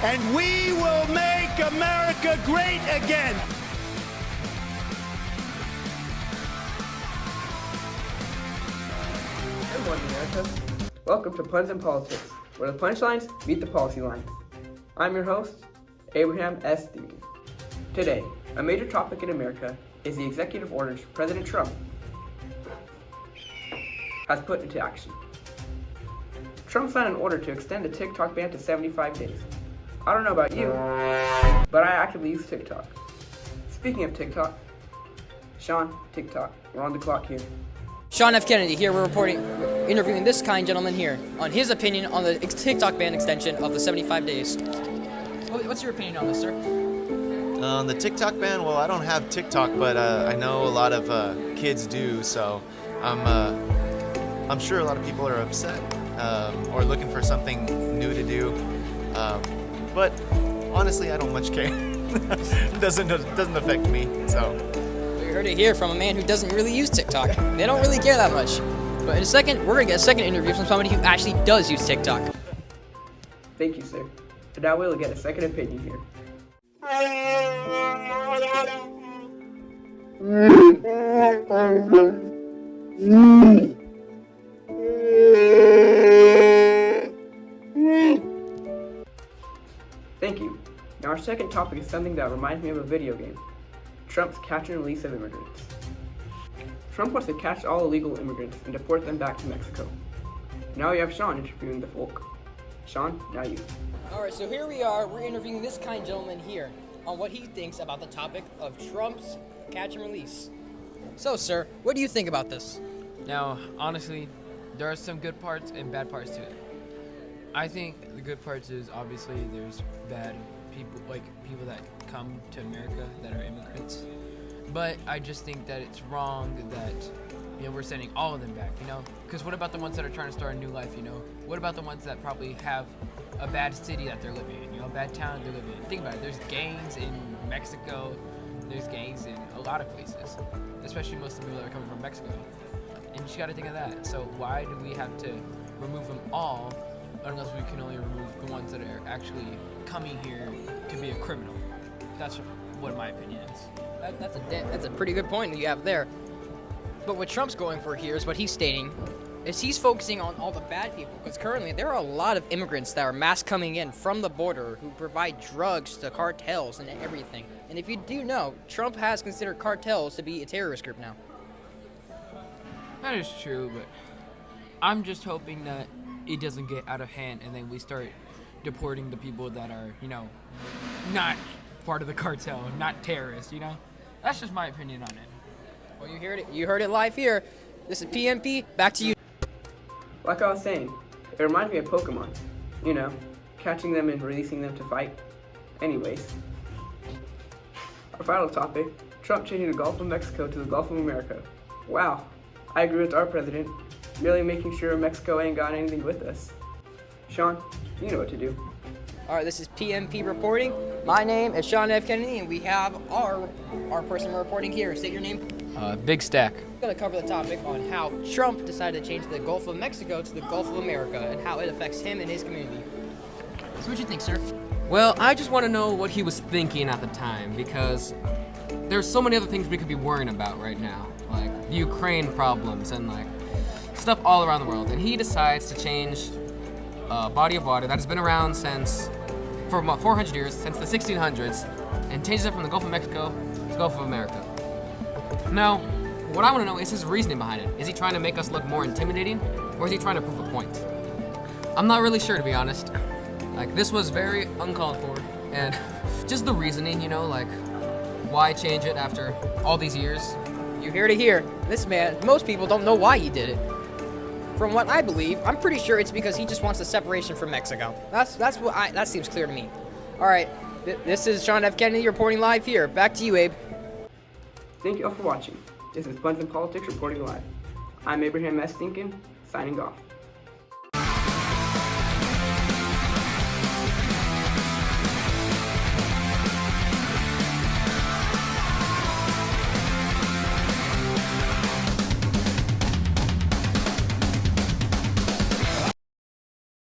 and we will make America great again. Good morning, America. Welcome to Puns and Politics, where the punchlines meet the policy lines. I'm your host, Abraham S. Dinkin. Today, a major topic in America is the executive orders President Trump has put into action. Trump signed an order to extend the TikTok ban to 75 days. I don't know about you, but I actively use TikTok. Speaking of TikTok, Sean, TikTok, we're on the clock here. Sean F. Kennedy here, we're interviewing this kind gentleman here on his opinion on the TikTok ban extension of the 75 days. What's your opinion on this, sir? On the TikTok ban, well, I don't have TikTok, but I know a lot of kids do, so I'm sure a lot of people are upset or looking for something new to do. But honestly, I don't much care. It doesn't affect me, so. You heard it here from a man who doesn't really use TikTok. They don't really care that much. But in a second, we're going to get a second interview from somebody who actually does use TikTok. Thank you, sir. And now we'll get a second opinion here. Thank you. Now our second topic is something that reminds me of a video game. Trump's catch and release of immigrants. Trump wants to catch all illegal immigrants and deport them back to Mexico. Now we have Sean interviewing the folk. Sean, now you. Alright, so here we are. We're interviewing this kind gentleman here on what he thinks about the topic of Trump's catch and release. So, sir, what do you think about this? Now, honestly, there are some good parts and bad parts to it. I think the good parts is obviously there's bad people, like people that come to America that are immigrants. But I just think that it's wrong that, we're sending all of them back, Because what about the ones that are trying to start a new life, What about the ones that probably have a bad city that they're living in, a bad town they're living in? Think about it. There's gangs in Mexico. There's gangs in a lot of places, especially most of the people that are coming from Mexico. And you just got to think of that. So why do we have to remove them all unless we can only remove the ones that are actually coming here to be a criminal? That's what my opinion is. That's a pretty good point that you have there. But what Trump's going for here is what he's stating is he's focusing on all the bad people, because currently there are a lot of immigrants that are mass coming in from the border who provide drugs to cartels and everything. And if you do know, Trump has considered cartels to be a terrorist group now. That is true, but I'm just hoping that it doesn't get out of hand and then we start deporting the people that are, not part of the cartel, not terrorists, That's just my opinion on it. Well, you heard it live here. This is PMP, back to you. Like I was saying, it reminds me of Pokemon. Catching them and releasing them to fight. Anyways, our final topic, Trump changing the Gulf of Mexico to the Gulf of America. Wow, I agree with our president, really making sure Mexico ain't got anything with us. Sean, you know what to do. Alright, this is PMP reporting. My name is Sean F. Kennedy, and we have our person reporting here. State your name. Big Stack. We're going to cover the topic on how Trump decided to change the Gulf of Mexico to the Gulf of America and how it affects him and his community. So what do you think, sir? Well, I just want to know what he was thinking at the time, because there's so many other things we could be worrying about right now, like the Ukraine problems and stuff all around the world. And he decides to change a body of water that has been around for about 400 years, since the 1600s, and changes it from the Gulf of Mexico to the Gulf of America. Now, what I want to know is his reasoning behind it. Is he trying to make us look more intimidating, or is he trying to prove a point? I'm not really sure, to be honest. This was very uncalled for, and just the reasoning, why change it after all these years? You heard it here. This man, most people don't know why he did it. From what I believe, I'm pretty sure it's because he just wants the separation from Mexico. That seems clear to me. All right, this is Sean F. Kennedy reporting live here. Back to you, Abe. Thank you all for watching. This is Puns and Politics reporting live. I'm Abraham S. Dinkin, signing off.